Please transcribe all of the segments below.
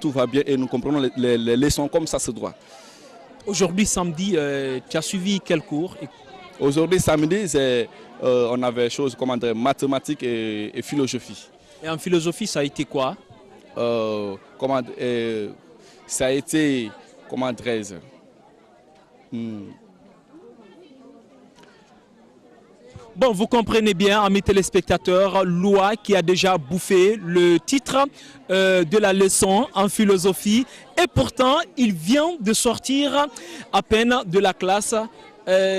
tout va bien et nous comprenons les leçons comme ça se doit. Aujourd'hui, samedi, tu as suivi quel cours? Aujourd'hui, samedi, on avait choses comme mathématiques et philosophie. Et en philosophie, ça a été quoi? Ça a été, comment dirais-je, Bon, vous comprenez bien, amis téléspectateurs, Loua qui a déjà bouffé le titre de la leçon en philosophie et pourtant, il vient de sortir à peine de la classe.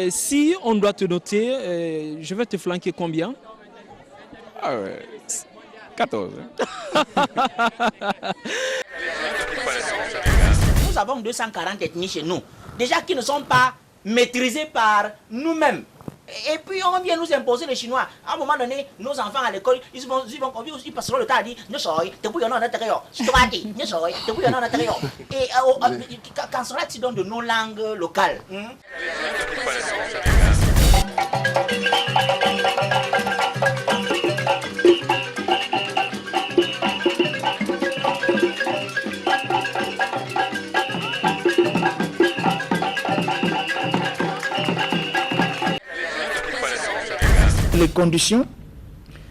Si on doit te noter, je vais te flanquer combien? 14. Nous avons 240 ethnies chez nous, déjà qui ne sont pas maîtrisées par nous-mêmes. Et puis on vient nous imposer les Chinois. À un moment donné, nos enfants à l'école, ils passeront le temps à dire et qu'en sera-t-il donc de nos langues locales? Les conditions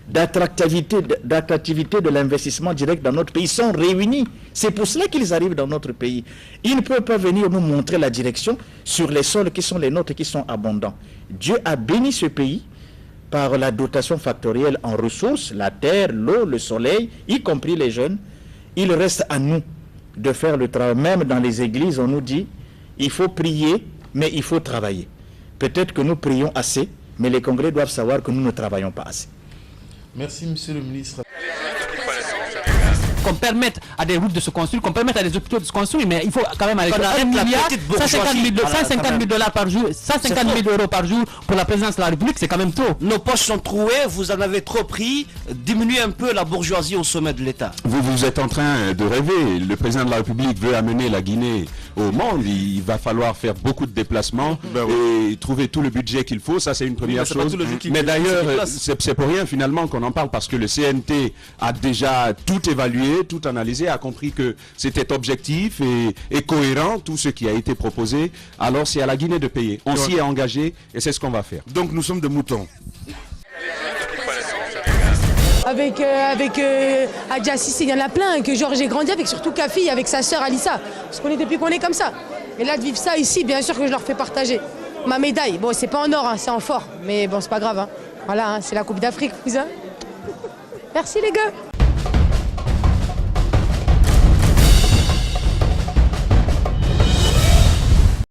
d'attractivité de l'investissement direct dans notre pays sont réunies. C'est pour cela qu'ils arrivent dans notre pays. Ils ne peuvent pas venir nous montrer la direction sur les sols qui sont les nôtres, qui sont abondants. Dieu a béni ce pays par la dotation factorielle en ressources, la terre, l'eau, le soleil, y compris les jeunes. Il reste à nous de faire le travail. Même dans les églises, on nous dit, il faut prier, mais il faut travailler. Peut-être que nous prions assez, mais les Congolais doivent savoir que nous ne travaillons pas assez. Merci, monsieur le ministre. Qu'on permette à des routes de se construire, qu'on permette à des hôpitaux de se construire, mais il faut quand même aller 1 milliard, 150 000 dollars par jour, 150 000 euros par jour pour la présidence de la République, c'est quand même trop. Nos poches sont trouées, vous en avez trop pris, diminuez un peu la bourgeoisie au sommet de l'État. Vous êtes en train de rêver, le président de la République veut amener la Guinée au monde, il va falloir faire beaucoup de déplacements et trouver tout le budget qu'il faut, ça c'est une première chose. Mais d'ailleurs, c'est pour rien finalement qu'on en parle, parce que le CNT a déjà tout évalué, tout analysé, a compris que c'était objectif et cohérent tout ce qui a été proposé. Alors c'est à la Guinée de payer. On s'y est engagé et c'est ce qu'on va faire. Donc nous sommes des moutons. Avec Adja Cissé, il y en a plein, que genre j'ai grandi avec, surtout Kafi, avec sa sœur Alissa. Parce qu'on est depuis qu'on est comme ça. Et là de vivre ça ici, bien sûr que je leur fais partager. Ma médaille, bon c'est pas en or, hein, c'est en for. Mais bon c'est pas grave. Hein. Voilà, hein, c'est la Coupe d'Afrique, cousin. Merci les gars.